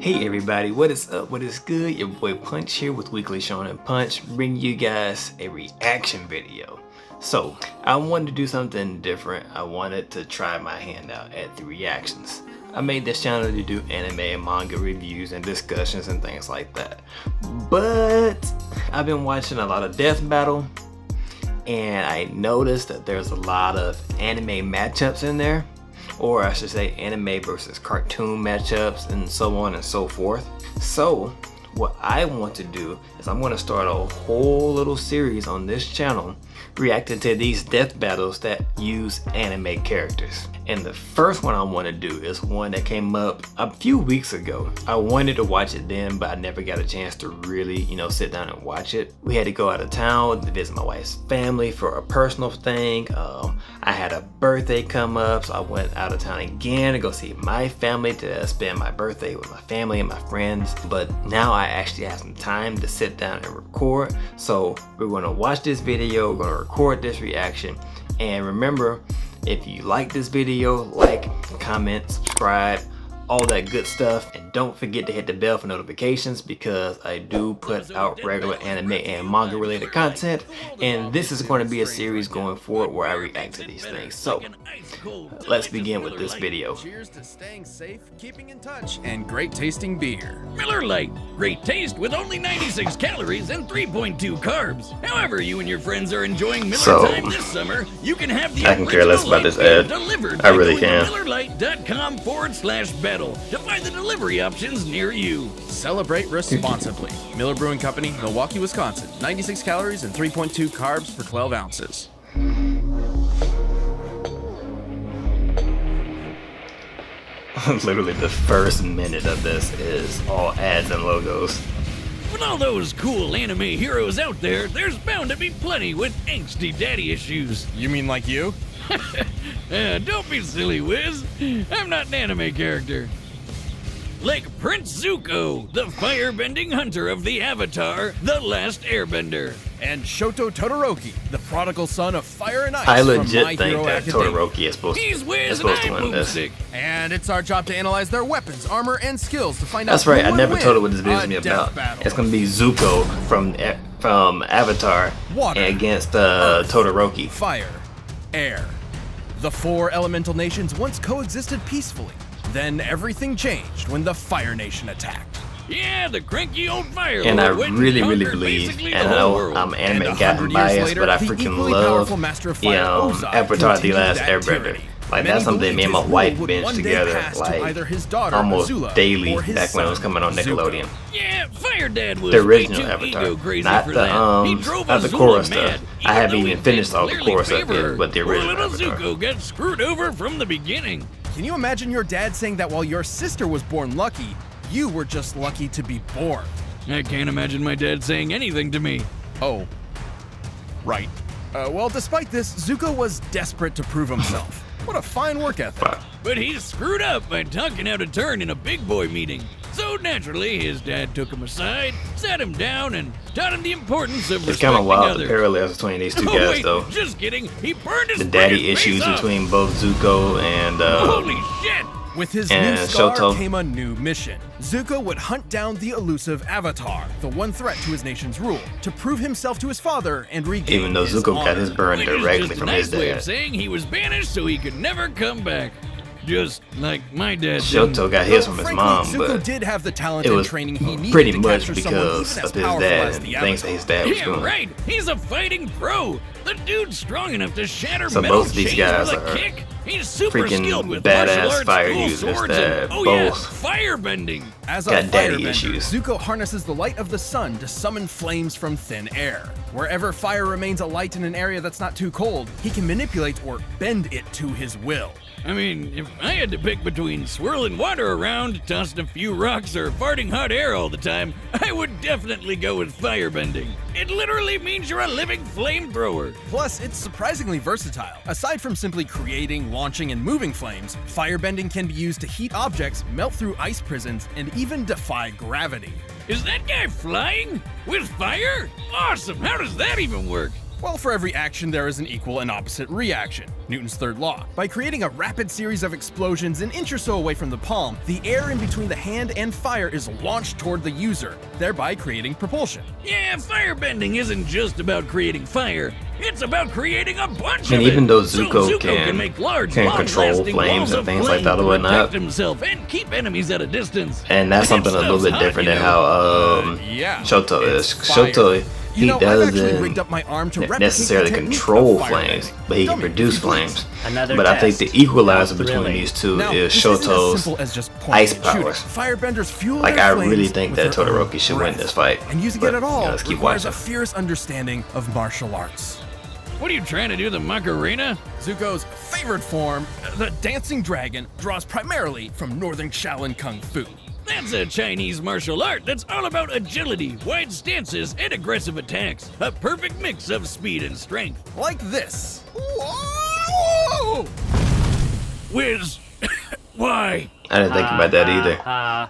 Hey everybody, what is up? What is good? Your boy Punch here with Weekly Shonen Punch, bringing you guys a reaction video. So, I wanted to do something different. I wanted to try my hand out at the reactions. I made this channel to do anime and manga reviews and discussions and things like that. But I've been watching a lot of Death Battle, and I noticed that there's a lot of anime matchups in there. Or I should say anime versus cartoon matchups and so on and so forth. So what I want to do is I'm going to start a whole little series on this channel reacting to these death battles that use anime characters. And the first one I want to do is one that came up a few weeks ago. I wanted to watch it then, but I never got a chance to really, sit down and watch it. We had to go out of town to visit my wife's family for a personal thing. I had a birthday come up, so I went out of town again to go see my family, to spend my birthday with my family and my friends. But now I actually have some time to sit down and record. So we're going to watch this video, we're going to record this reaction. And remember, if you like this video, like, comment, subscribe, all that good stuff. And don't forget to hit the bell for notifications, because I do put out regular anime and manga related content. And this is going to be a series going forward where I react to these things. So let's begin with this video. Cheers to staying safe, keeping in touch, and great tasting beer. Miller Lite, great taste with only 96 calories and 3.2 carbs. However you and your friends are enjoying Miller Time this summer, you can have the I can care less about this ad. delivered I really can. MillerLite.com/battle to find the delivery options near you. Celebrate responsibly. Miller Brewing Company, Milwaukee, Wisconsin. 96 calories and 3.2 carbs per 12 ounces. Literally the first minute of this is all ads and logos. With all those cool anime heroes out there, there's bound to be plenty with angsty daddy issues. You mean like you? Don't be silly, Wiz. I'm not an anime character. Like Prince Zuko, the firebending hunter of the Avatar, The Last Airbender. And Shoto Todoroki, the prodigal son of fire and ice I from legit My think Hero that Academia. Todoroki is supposed He's Wiz to and win I'm this. Boomstick. And it's our job to analyze their weapons, armor, and skills to find That's out right, who I would never win told her what this video is a going to be death about. battle. It's going to be Zuko from Avatar Water, against Earth, Todoroki. Fire, air. The four elemental nations once coexisted peacefully. Then everything changed when the Fire Nation attacked. Yeah, the cranky old fire And I lord went really conquered believe, basically and the I whole know world. I'm anime And guy 100 years biased, later, but I the freaking equally love powerful Master of Fire, Ozai, Avatar: The continued Last that Airbender. tyranny. Like, Many that's something me believed and my his wife rule would binged one day together, pass to like, either his daughter, almost Azula, daily or his back when it was son, coming on Nickelodeon. Zuko. Yeah, Fire Dad was The original way too Avatar, ego crazy not for the that. He drove not the Azula Korra mad, stuff. I haven't though even he finished did all the clearly Korra stuff favor yet, but the her. Poor original little Avatar. Zuko got screwed over from the beginning. Can you imagine your dad saying that while your sister was born lucky, you were just lucky to be born? I can't imagine my dad saying anything to me. Oh. Right. Well, despite this, Zuko was desperate to prove himself. What a fine work ethic. Wow. But he screwed up by talking out a turn in a big boy meeting. So naturally, his dad took him aside, sat him down, and taught him the importance of It's kind respecting of wild, others. the parallels between these two Oh, guys, wait, though. just kidding. He burned his The daddy friggin' face issues off. between both Zuko and Holy shit! With his and new scar Shoto. came a new mission. Zuko would hunt down the elusive Avatar, the one threat to his nation's rule, to prove himself to his father and regain even though his Zuko got honor. his burn Which is directly just from a his nice way of dad. saying he was banished so he could never come back. Just like my dad did. Shoto got his from his Frankly, mom, Zuko but did have the talent it and was training he needed pretty to much capture someone because even as of his powerful dad as and the things that Avatar. his dad was Yeah, doing. right. He's a fighting pro. The dude's strong enough to shatter So metal both of these chains guys with a are kick. He's super freaking skilled with badass martial arts, fire cool users swords, that and, oh yeah, both firebending. As got a daddy firebender, issues. Zuko harnesses the light of the sun to summon flames from thin air. Wherever fire remains alight in an area that's not too cold, he can manipulate or bend it to his will. I mean, if I had to pick between swirling water around, tossing a few rocks, or farting hot air all the time, I would definitely go with firebending. It literally means you're a living flamethrower. Plus, it's surprisingly versatile. Aside from simply creating, launching, and moving flames, firebending can be used to heat objects, melt through ice prisons, and even defy gravity. Is that guy flying? With fire? Awesome! How does that even work? Well, for every action, there is an equal and opposite reaction. Newton's third law. By creating a rapid series of explosions an inch or so away from the palm, the air in between the hand and fire is launched toward the user, thereby creating propulsion. Yeah, firebending isn't just about creating fire. It's about creating a bunch And of even it. though So Zuko can make large, can control long-lasting flames walls and of things like flame that to or whatnot. protect himself and keep enemies at a distance. And that's And something a little stuff's bit hot, different you than know. how Yeah, Shoto it's is. fire. Shoto, he I've actually rigged doesn't up my arm to replicate necessarily the technique control of flames, firebending. but he Tell can me, produce if you please. flames. Another But I think test. the equalizer How between thrilling. these two Now, is this isn't as Shoto's simple as just pointing ice and shooting. powers. Firebenders fuel Like, their I flames really think with that their own Todoroki should win breath. this fight. And using But, it at all yeah, let's keep requires watching. a fierce understanding of martial arts. What are you trying to do, the Macarena? Zuko's favorite form, the dancing dragon, draws primarily from northern Shaolin Kung Fu. That's a Chinese martial art that's all about agility, wide stances, and aggressive attacks. A perfect mix of speed and strength. Like this. Whoa! Wiz, why? I didn't think about that either.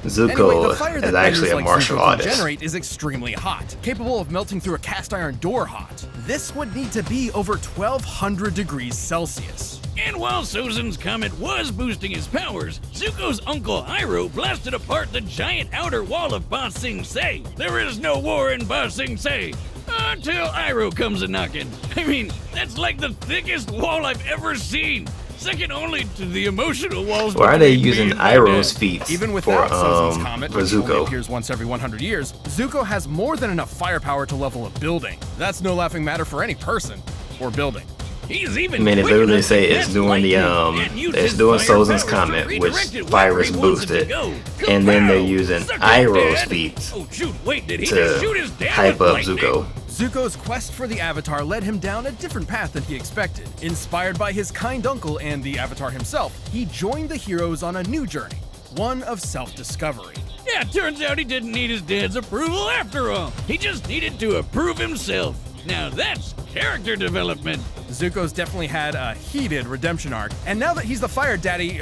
Anyway, Zuko the fire is that actually benders a like martial Zuko can artist. generate is extremely hot, capable of melting through a cast iron door hot. This would need to be over 1200 degrees Celsius. And while Sozin's comet was boosting his powers, Zuko's uncle Iroh blasted apart the giant outer wall of Ba Sing Se. There is no war in Ba Sing Se. Until Iroh comes a knockin'. I mean, that's like the thickest wall I've ever seen. Second only to the emotional walls. Why are they between me using and my Iroh's dad. feats Even for without Sozin's comet, for which only Zuko? appears once every 100 years, Zuko has more than enough firepower to level a building. That's no laughing matter for any person or building. He's even I mean, they quick literally enough say to it's catch doing the lightning and use it's his doing fire Sozin's powers to comet, which redirect it fire wherever is he wants it to boosted, go. and then they're Kapow! using Suck it, Iroh's Dad. feats Oh shoot! Wait, did he just shoot his to dad hype with up lightning? Zuko. Zuko's quest for the Avatar led him down a different path than he expected. Inspired by his kind uncle and the Avatar himself, he joined the heroes on a new journey, one of self-discovery. Yeah, turns out he didn't need his dad's approval after all. He just needed to approve himself. Now that's character development. Zuko's definitely had a heated redemption arc, and now that he's the Fire Daddy,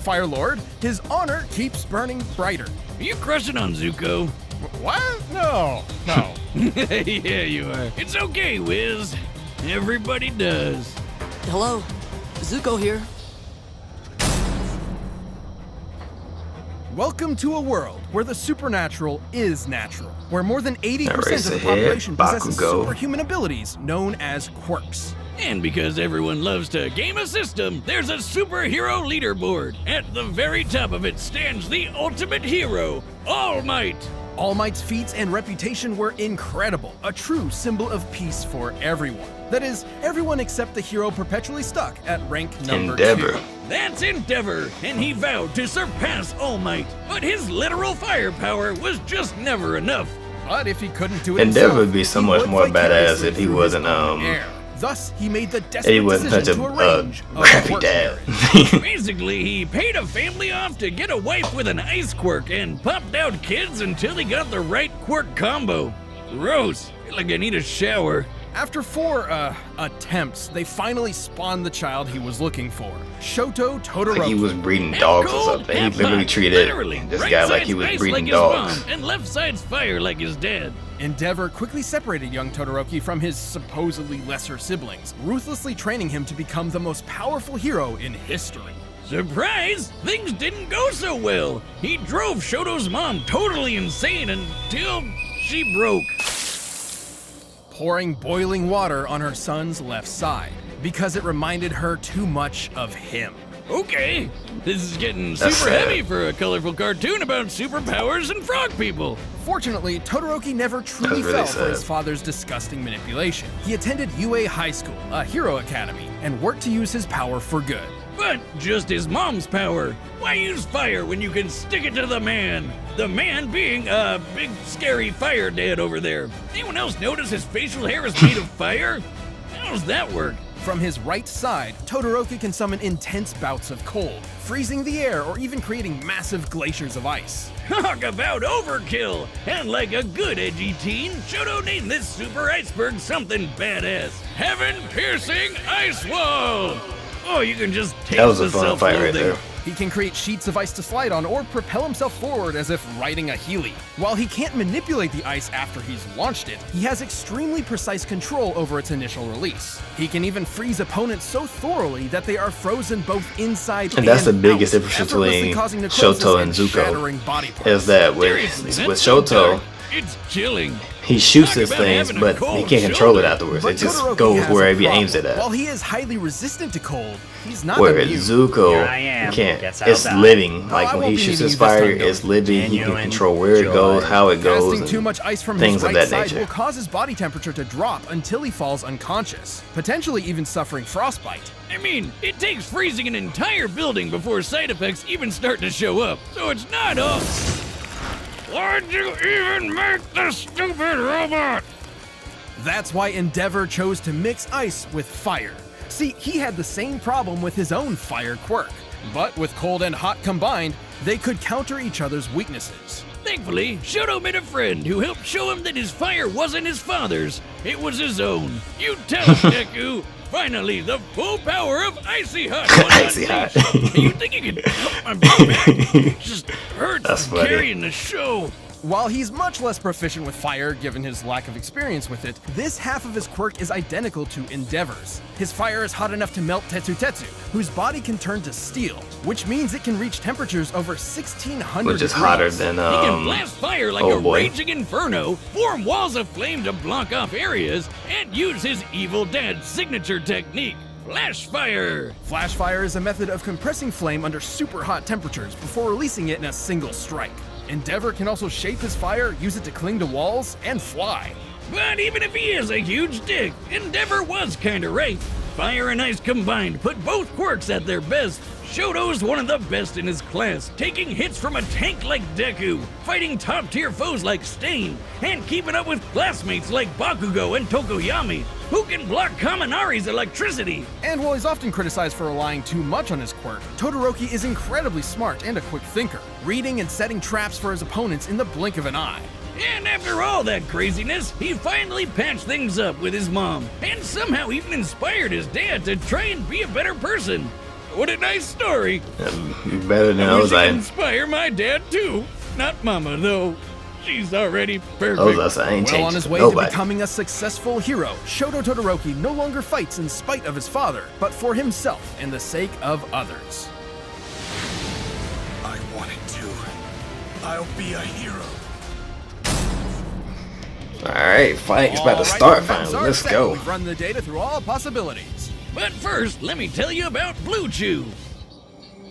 Fire Lord, his honor keeps burning brighter. Are you crushing on Zuko? What? No. Yeah, you are. It's okay, Wiz. Everybody does. Hello, Zuko here. Welcome to a world where the supernatural is natural, where more than 80% of Race the ahead, population possesses Bakugo. superhuman abilities known as quirks. And because everyone loves to game a system, there's a superhero leaderboard. At the very top of it stands the ultimate hero, All Might. All Might's feats and reputation were incredible, a true symbol of peace for everyone. That is, everyone except the hero perpetually stuck at rank number Endeavor. 2. That's Endeavor, and he vowed to surpass All Might. But his literal firepower was just never enough. But if he couldn't do it Endeavor himself, would be so he much would more badass vicariously if he through his wasn't, own air. Thus, he made the he desperate wasn't such decision to a arrange a crappy quirk dad. marriage. Basically, he paid a family off to get a wife with an ice quirk and popped out kids until he got the right quirk combo. Gross. Feel like I need a shower. After 4 attempts, they finally spawned the child he was looking for, Shoto Todoroki. Like he was breeding Half dogs or cold, something. He half literally hot. treated Literally, this right guy like side's he was ice breeding like dogs. his mom, and left side's fire like his dad. Endeavor quickly separated young Todoroki from his supposedly lesser siblings, ruthlessly training him to become the most powerful hero in history. Surprise! Things didn't go so well. He drove Shoto's mom totally insane until she broke. Pouring boiling water on her son's left side, because it reminded her too much of him. Okay, this is getting That's super sad. heavy for a colorful cartoon about superpowers and frog people. Fortunately, Todoroki never truly That's really fell for his sad. father's disgusting manipulation. He attended UA High School, a hero academy, and worked to use his power for good. But just his mom's power. Why use fire when you can stick it to the man? The man being a big scary fire dad over there. Anyone else notice his facial hair is made of fire? How does that work? From his right side, Todoroki can summon intense bouts of cold, freezing the air or even creating massive glaciers of ice. Talk about overkill! And like a good edgy teen, Shoto named this super iceberg something badass. Heaven-piercing ice wall! Oh, you can just taste That was the a fun fight right self-loathing. there. He can create sheets of ice to slide on or propel himself forward as if riding a Healy. While he can't manipulate the ice after he's launched it, he has extremely precise control over its initial release. He can even freeze opponents so thoroughly that they are frozen both inside and that's the biggest out, difference between causing necrosis Shoto and Zuko. shattering body parts. Is that Seriously, with that's so Shoto, dark. It's chilling. he shoots Talk his about things, having a but cold he can't control it shoulder. afterwards. But It just Todoroki goes has a wherever he problem. aims it at. While he is highly resistant to cold, he's not Whereas immune. Zuko Here I am. can't. Guess I'll It's die. living. Like I when won't he be shoots needing his you this fire, time, though. it's living. He can Genuine control where it goes, joy. how it goes, Casting and too much ice from things his of right that side nature. will cause his body temperature to drop until he falls unconscious, potentially even suffering frostbite. I mean, it takes freezing an entire building before side effects even start to show up, so it's not all. Why'd you even make the stupid robot? That's why Endeavor chose to mix ice with fire. See, he had the same problem with his own fire quirk, but with cold and hot combined, they could counter each other's weaknesses. Thankfully, Shoto made a friend who helped show him that his fire wasn't his father's, it was his own. You tell him, Deku. Finally, the full power of Icy Hot was Icy Hot. unleashed. You think you can help my back? It just hurts That's from funny. carrying the show. While he's much less proficient with fire given his lack of experience with it, this half of his quirk is identical to Endeavor's. His fire is hot enough to melt Tetsu, whose body can turn to steel, which means it can reach temperatures over 1600 which is degrees. hotter than He can blast fire like oh a boy. raging inferno, form walls of flame to block off areas, and use his evil dad's signature technique, flash fire. Flash fire is a method of compressing flame under super hot temperatures before releasing it in a single strike. Endeavor can also shape his fire, use it to cling to walls, and fly. But even if he is a huge dick, Endeavor was kinda right. Fire and ice combined put both quirks at their best. Shoto's one of the best in his class, taking hits from a tank like Deku, fighting top-tier foes like Stain, and keeping up with classmates like Bakugo and Tokoyami, who can block Kaminari's electricity. And while he's often criticized for relying too much on his quirk, Todoroki is incredibly smart and a quick thinker, reading and setting traps for his opponents in the blink of an eye. And after all that craziness, he finally patched things up with his mom, and somehow even inspired his dad to try and be a better person. What a nice story. You better than I wish I Ozai. could inspire my dad too. Not Mama though. She's already perfect. Ozai ain't Well, on changing his way to nobody. becoming a successful hero, Shoto Todoroki no longer fights in spite of his father, but for himself and the sake of others. I wanted to. I'll be a hero. Alright, fight's about to All right, start the maps finally. are Let's set. go. We've run the data through all possibilities. But first, let me tell you about Blue Chew.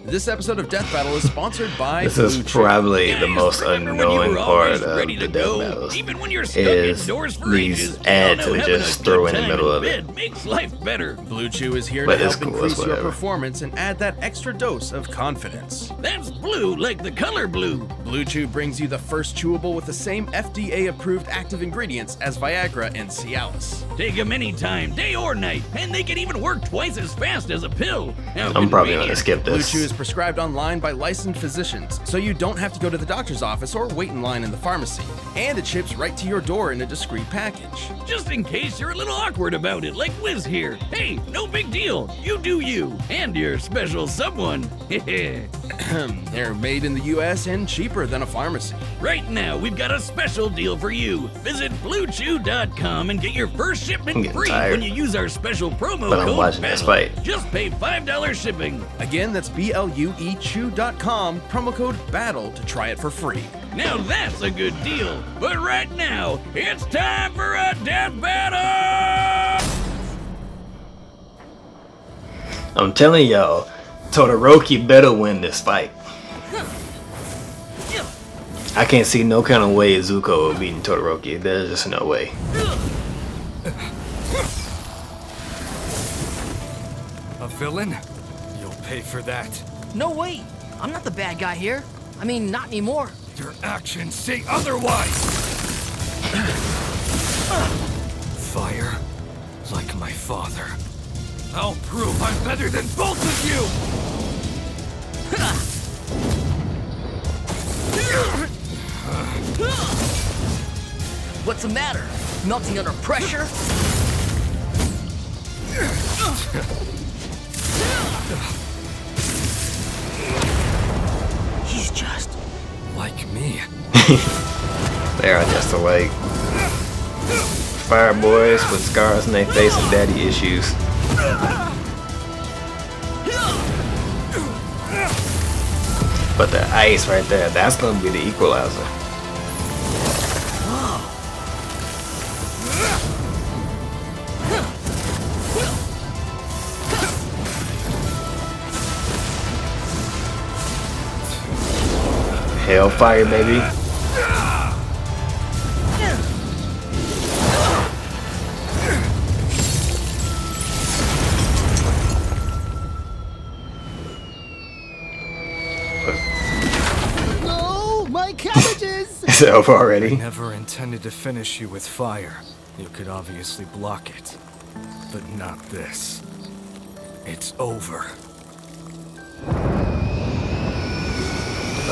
This episode of Death Battle is sponsored by This is Blue Chew. probably the Guys, most remember when you annoying were part always of ready the to death go? battles. Even when you're stuck is indoors for these ages, ads you that know, just having a throw good in the time middle of bed it. makes life better. Blue Chew is here But to it's help cool, increase it's your whatever. performance and add that extra dose of confidence. That's blue like the color blue. Blue Chew brings you the first chewable with the same FDA-approved active ingredients as Viagra and Cialis. Take them anytime, day or night, and they can even work twice as fast as a pill. How I'm probably gonna convenient. skip Blue this. Chew is prescribed online by licensed physicians, so you don't have to go to the doctor's office or wait in line in the pharmacy. And it ships right to your door in a discreet package. Just in case you're a little awkward about it, like Liz here. Hey, no big deal. You do you, and your special someone. They're made in the US and cheaper than a pharmacy. Right now, we've got a special deal for you. Visit BlueChew.com and get your first I'm shipment getting free tired. when you use our special promo But I'm code watching this BATTLE. fight. Just pay $5 shipping. Again, that's BLUEChew.com, promo code BATTLE to try it for free. Now that's a good deal. But right now, it's time for a death battle! I'm telling y'all, Todoroki better win this fight. I can't see no kind of way Zuko beating Todoroki. There's just no way. A villain? You'll pay for that. No, wait. I'm not the bad guy here. I mean, not anymore. Your actions say otherwise. Fire, like my father. I'll prove I'm better than both of you! What's the matter? Melting under pressure? They are just alike. Fire boys with scars on their face and daddy issues. But the ice right there, that's gonna be the equalizer. Hellfire, baby. No, my cabbages! It's over already. Never intended to finish you with fire. You could obviously block it. But not this. It's over.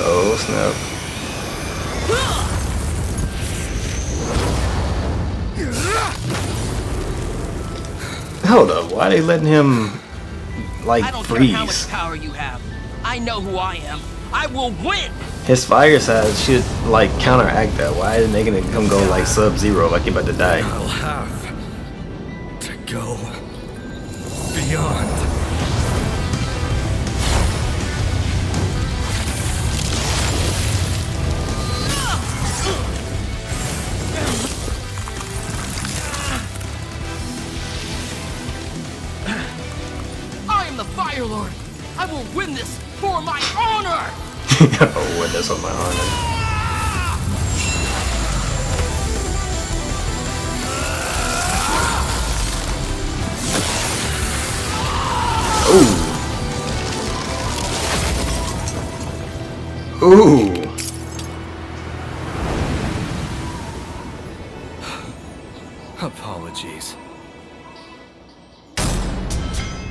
Oh snap. Hold up, why are they letting him like I don't care how much freeze? power you have. I know who I am. I will win! His fire side should like counteract that. Why are they making it come go like sub-zero like you're about to die? I'll have to go beyond. I am the Fire Lord! I will win this for my honor! Oh, win this on my honor. Ooh. Ooh. Apologies.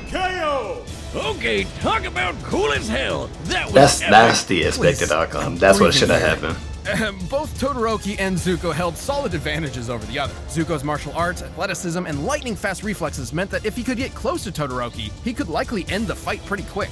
KO! Okay, talk about cool as hell. That was That's the expected outcome. That's what should have happened. Both Todoroki and Zuko held solid advantages over the other. Zuko's martial arts, athleticism, and lightning-fast reflexes meant that if he could get close to Todoroki, he could likely end the fight pretty quick.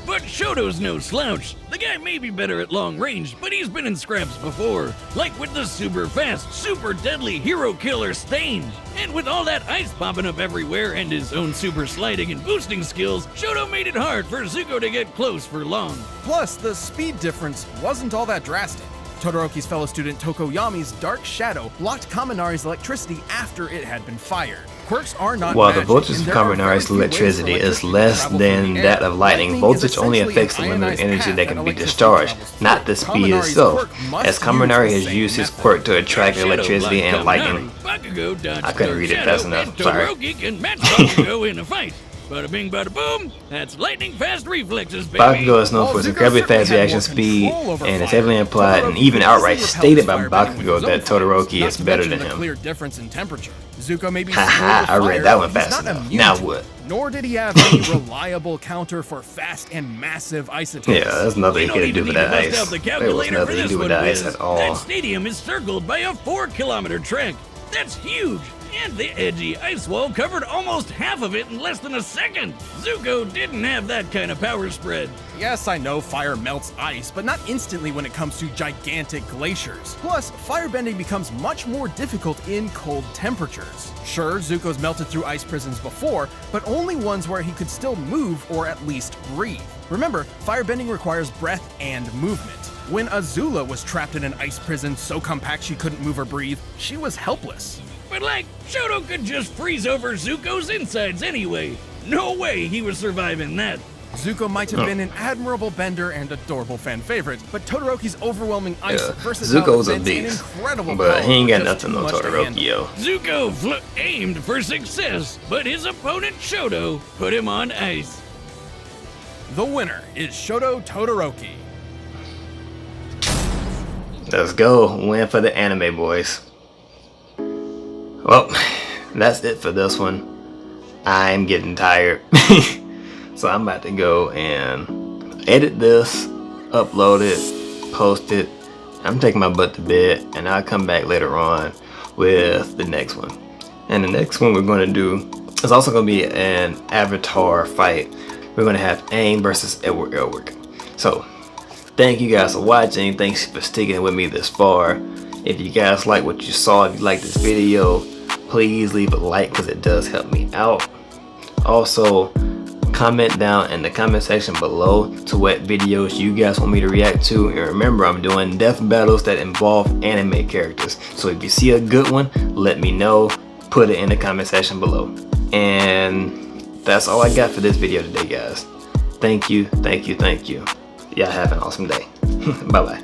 But Shoto's no slouch. The guy may be better at long range, but he's been in scraps before. Like with the super fast, super deadly hero killer Stain. And with all that ice popping up everywhere and his own super sliding and boosting skills, Shoto made it hard for Zuko to get close for long. Plus, the speed difference wasn't all that drastic. Todoroki's fellow student Tokoyami's Dark Shadow blocked Kaminari's electricity after it had been fired. Quirks are not While the magic, voltage and of there are very Kaminari's few ways for electricity is electricity to less travel than through the that air. of lightning, voltage only is affects the essentially limit of an energy ionized that path can be electricity discharged, travels not the through. speed Kaminari's itself, quirk must as Kaminari use has the used same his method. quirk to attract Shadow electricity block and lightning. Bakugo dodged I couldn't Dark read it Shadow, fast enough, and sorry. Todoroki can match Bakugo in a fight. Bada bing, bada boom. That's lightning fast reflexes, baby. Bakugo is known for his Zuko incredibly certainly fast had reaction more speed, control over and it's fire. heavily implied and Todoroki even could outright easily repel stated his by fire bending with Bakugo his own that fire, Todoroki not is to better mention than the him. clear difference in temperature. Zuko may be Haha, slow I to read fire, that one but he's fast not enough. immune Now to it. what? Nor did he have any reliable counter for fast and massive ice attacks. Yeah, there's nothing We he don't could do even with need that to bust ice. out the There was calculator for nothing he this could do with one, that ice Wiz. at all. That stadium is circled by a 4-kilometer track. That's huge. And the edgy ice wall covered almost half of it in less than a second. Zuko didn't have that kind of power spread. Yes, I know fire melts ice, but not instantly when it comes to gigantic glaciers. Plus, firebending becomes much more difficult in cold temperatures. Sure, Zuko's melted through ice prisons before, but only ones where he could still move or at least breathe. Remember, firebending requires breath and movement. When Azula was trapped in an ice prison so compact she couldn't move or breathe, she was helpless. But like, Shoto could just freeze over Zuko's insides anyway. No way he was surviving that. Zuko might have been an admirable bender and adorable fan favorite, but Todoroki's overwhelming ice Yeah, versatile Zuko's a defense and beast, incredible but power he ain't got were just nothing too on much to Todoroki, handle. yo. Zuko aimed for success, but his opponent Shoto put him on ice. The winner is Shoto Todoroki. Let's go, win for the anime boys. Well, that's it for this one. I'm getting tired. So I'm about to go and edit this, upload it, post it. I'm taking my butt to bed, and I'll come back later on with the next one. And the next one we're going to do is also going to be an Avatar fight. We're going to have Aang versus Edward Elric. So Thank you guys for watching. Thanks for sticking with me this far. If you guys like what you saw, if you like this video, please leave a like because it does help me out. Also, comment down in the comment section below to what videos you guys want me to react to. And remember, I'm doing death battles that involve anime characters. So if you see a good one, let me know. Put it in the comment section below. And that's all I got for this video today, guys. Thank you, thank you, thank you. Y'all have an awesome day. Bye-bye.